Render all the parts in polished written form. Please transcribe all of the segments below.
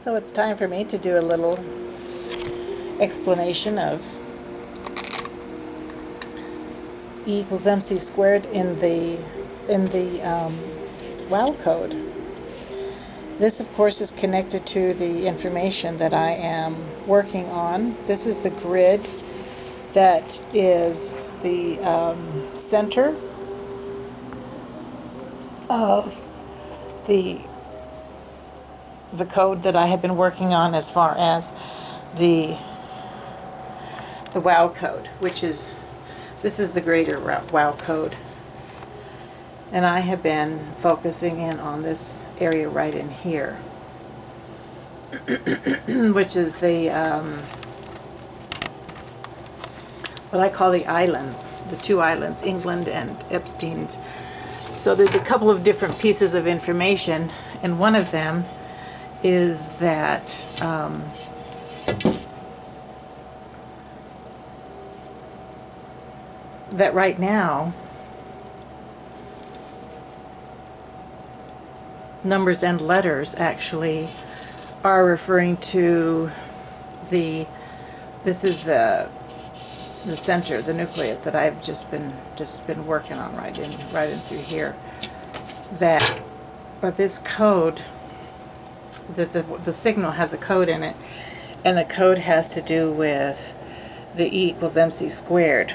So it's time for me to do a little explanation of E equals mc squared in the WOW code. This, of course, is connected to the information that I am working on. This is the grid that is the center of the code that I have been working on as far as the WOW code, which is, this is the greater WOW code. And I have been focusing in on this area right in here, which is the, what I call the islands, the two islands, England and Epstein. So there's a couple of different pieces of information, and one of them is that that right now numbers and letters actually are referring to this is the center, the nucleus that I've just been working on right in through here. But this code, that the signal has a code in it, and the code has to do with the E equals mc squared.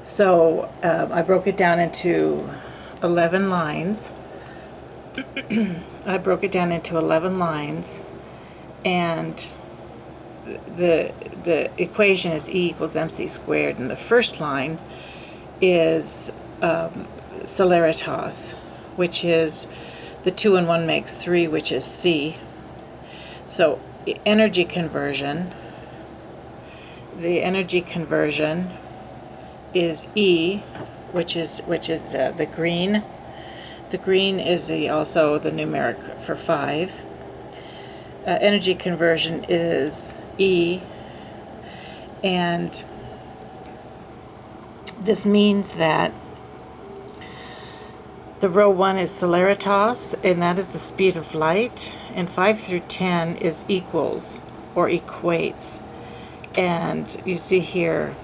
So I broke it down into 11 lines. I broke it down into 11 lines, and the equation is E equals mc squared, and the first line is celeritas, which is the 2 and 1 makes 3, which is C. So energy conversion, the energy conversion is E, which is the green. The green is also the numeric for 5. Energy conversion is E, and this means that the row 1 is celeritas, and that is the speed of light, and 5 through 10 is equals or equates. And you see here,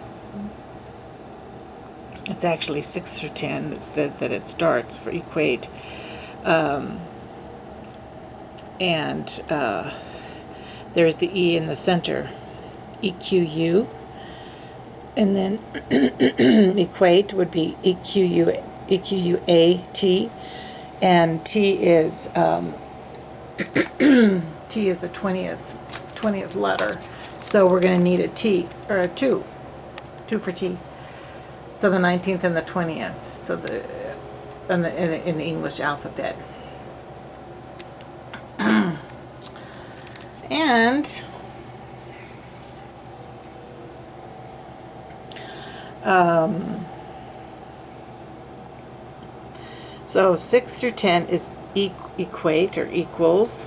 it's actually 6 through 10 that it starts for equate. There's the E in the center, EQU, and then equate would be EQUAT, and T is T is the 20th letter. So we're going to need a T, or a 2 for T. So the 19th and the 20th. So in the English alphabet. And so 6 through 10 is equate or equals,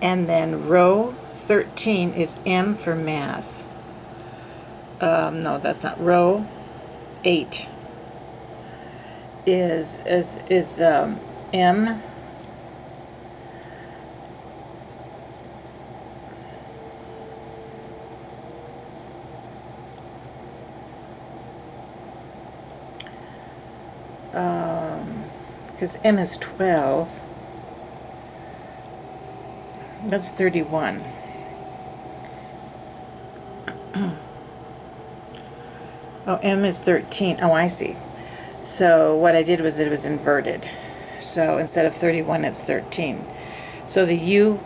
and then row 13 is M for mass. No, that's not. Row 8 is M. Because M is 12. That's 31. Oh, M is 13. Oh, I see. So what I did was it was inverted. So instead of 31, it's 13. So the U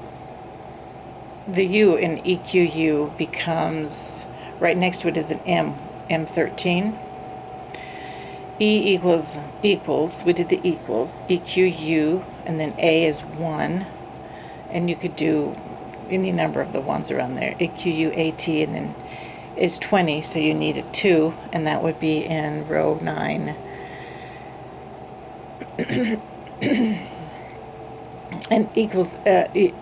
in EQU becomes, right next to it is an M, M13. E equals, we did the equals, EQU, and then A is 1. And you could do any number of the ones around there. EQUAT, and then is 20, so you need a 2, and that would be in row 9. And equals E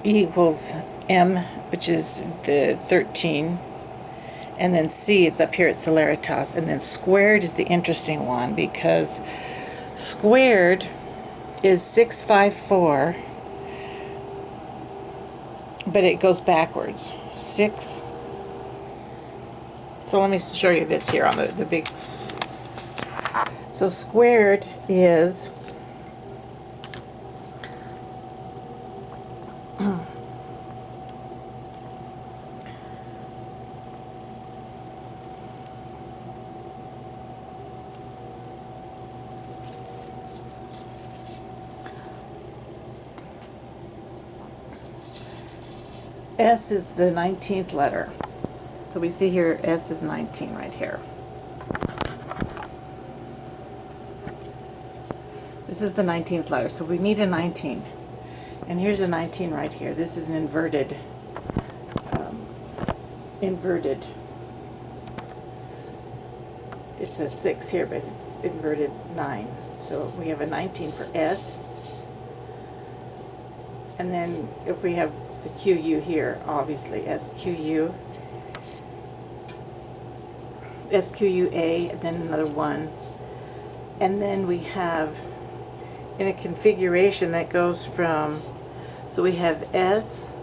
equals M, which is the 13, and then C is up here at celeritas, and then squared is the interesting one, because squared is 654 but it goes backwards. 6. So let me show you this here on the big. So squared is S is the 19th letter. So we see here S is 19 right here. This is the 19th letter, so we need a 19. And here's a 19 right here. This is an inverted. It's a 6 here, but it's inverted 9. So we have a 19 for S. And then if we have the QU here, obviously SQU, SQUA, and then another 1. And then we have in a configuration that goes from, so we have S,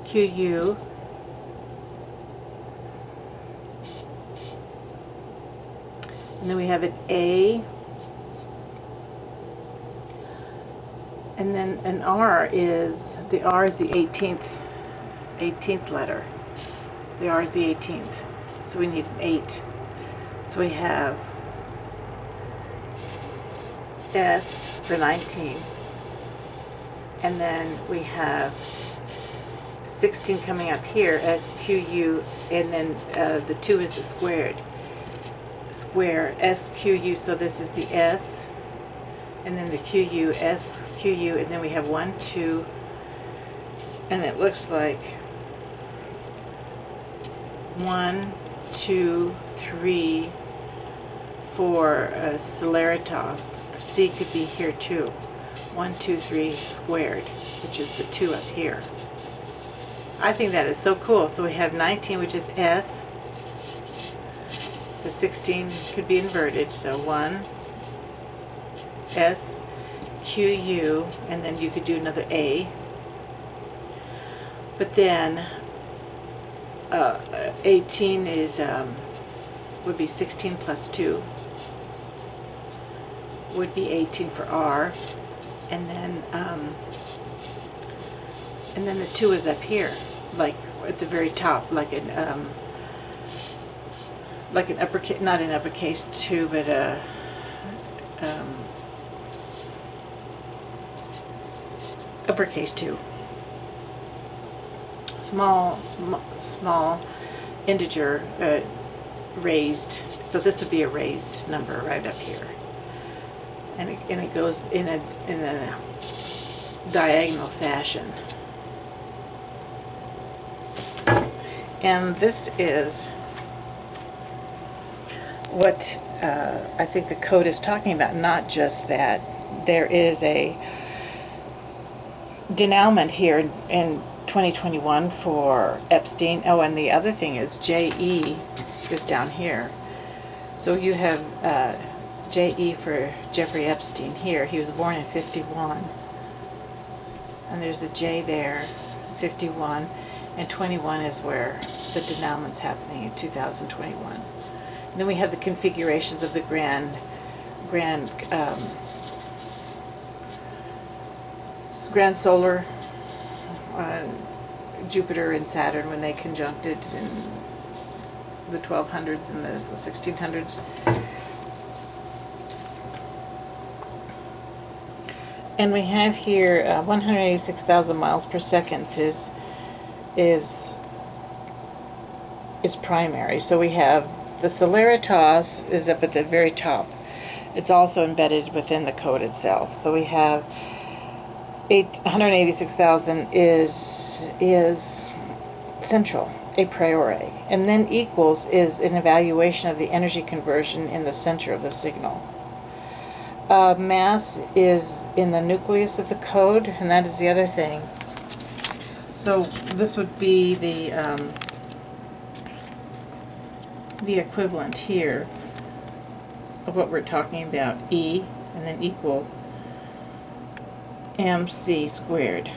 QU, and then we have an A, and then an R is, the R is the 18th letter. The R is the 18th. So we need an 8. So we have S for 19. And then we have 16 coming up here, SQU, and then the 2 is the square, SQU, so this is the S, and then the QU, SQU, and then we have 1, 2, and it looks like 1, 2, 3, 4 Celeritas. C could be here too. 1, 2, 3 squared, which is the 2 up here. I think that is so cool. So we have 19, which is S. The 16 could be inverted, so 1, S, Q, U, and then you could do another A. But then 18 is would be 16 plus 2 would be 18 for R, and then the 2 is up here, like at the very top, like an uppercase, not an uppercase 2, but a uppercase 2. Small integer raised. So this would be a raised number right up here, and it goes in a diagonal fashion. And this is what I think the code is talking about, not just that there is a denouement here in 2021 for Epstein. Oh, and the other thing is JE is down here. So you have JE for Jeffrey Epstein here. He was born in 51. And there's a J there, 51. And 21 is where the denouement's happening in 2021. And then we have the configurations of the grand solar, Jupiter and Saturn when they conjuncted in the 1200s and the 1600s. And we have here 186,000 miles per second is primary. So we have the Celeritas is up at the very top. It's also embedded within the code itself. So we have 186,000 is central, a priori, and then equals is an evaluation of the energy conversion in the center of the signal. Mass is in the nucleus of the code, and that is the other thing. So this would be the equivalent here of what we're talking about, E, and then equal MC squared.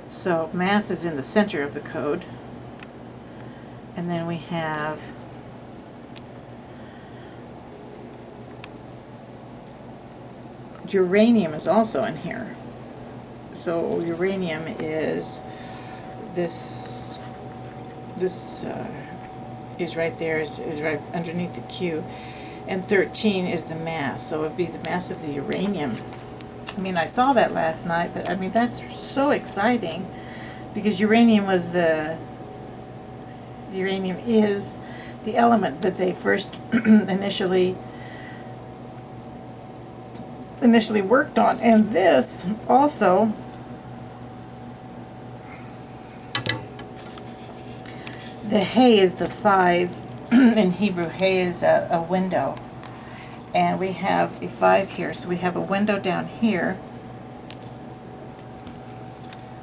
So mass is in the center of the code. And then we have uranium is also in here. So uranium is this is right there, is right underneath the Q. And 13 is the mass, so it would be the mass of the uranium. I mean, I saw that last night, but I mean, that's so exciting because uranium is the element that they first initially worked on. And this also, the hay is the 5. In Hebrew, hay is a window. And we have a 5 here, so we have a window down here.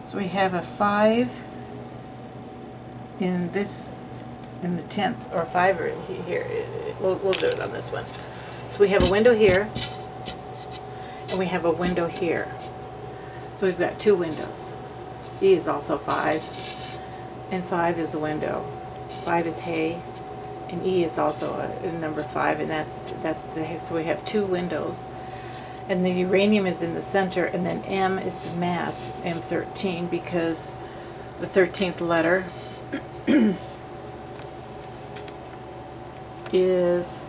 So we have a 5 in this, in the 10th, or 5 or here. We'll do it on this one. So we have a window here, and we have a window here. So we've got 2 windows. E is also 5, and 5 is the window. 5 is hay, and E is also a number 5, and that's the, so we have 2 windows. And the uranium is in the center, and then M is the mass, M13, because the 13th letter is,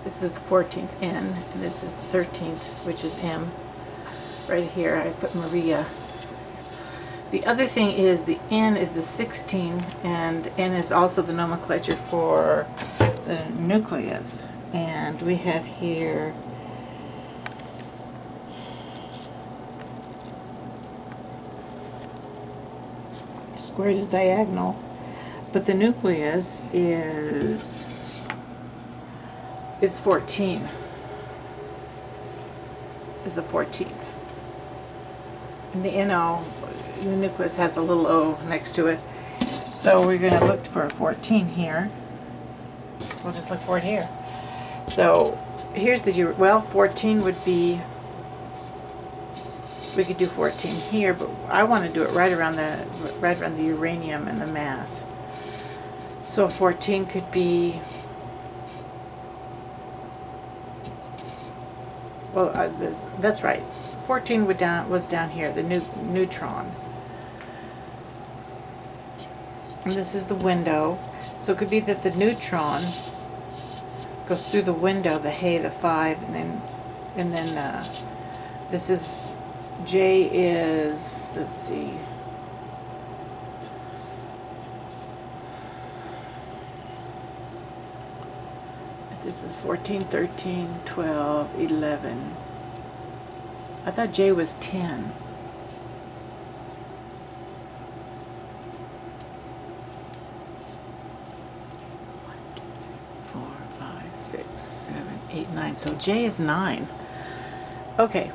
this is the 14th N, and this is the 13th, which is M. Right here I put Maria. The other thing is the N is the 16, and N is also the nomenclature for the nucleus. And we have here squared is diagonal, but the nucleus is 14, is the 14th. And the NO, the nucleus has a little O next to it. So we're going to look for a 14 here. We'll just look for it here. So here's the, well, 14 would be, we could do 14 here, but I want to do it right around the uranium and the mass. So 14 could be, well, that's right. 14 was down here, the neutron. And this is the window. So it could be that the neutron goes through the window, the hay, the 5, and then this is, J is, let's see, this is 14, 13, 12, 11. I thought J was 10. So J is 9. Okay.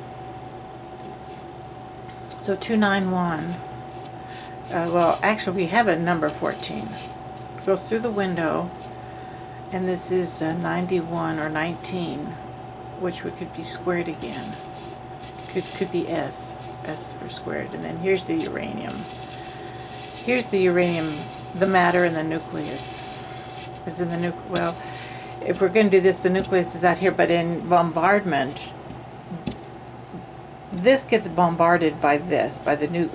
So 291. Well, actually, we have a number 14. Goes through the window, and this is 91 or 19, which could be squared again. Could be S for squared. And then here's the uranium. Here's the uranium, the matter, and the nucleus is in the well. If we're going to do this, the nucleus is out here, but in bombardment, this gets bombarded by this, by the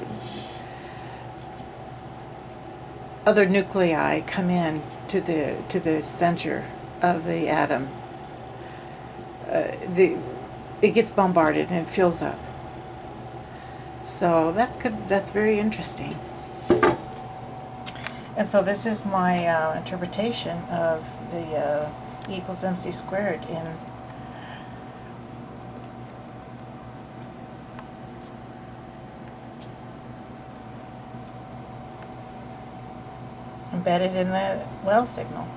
other nuclei come in to the center of the atom. It gets bombarded and it fills up. So that's good. That's very interesting. And so this is my interpretation of the E equals mc squared in embedded in the well signal.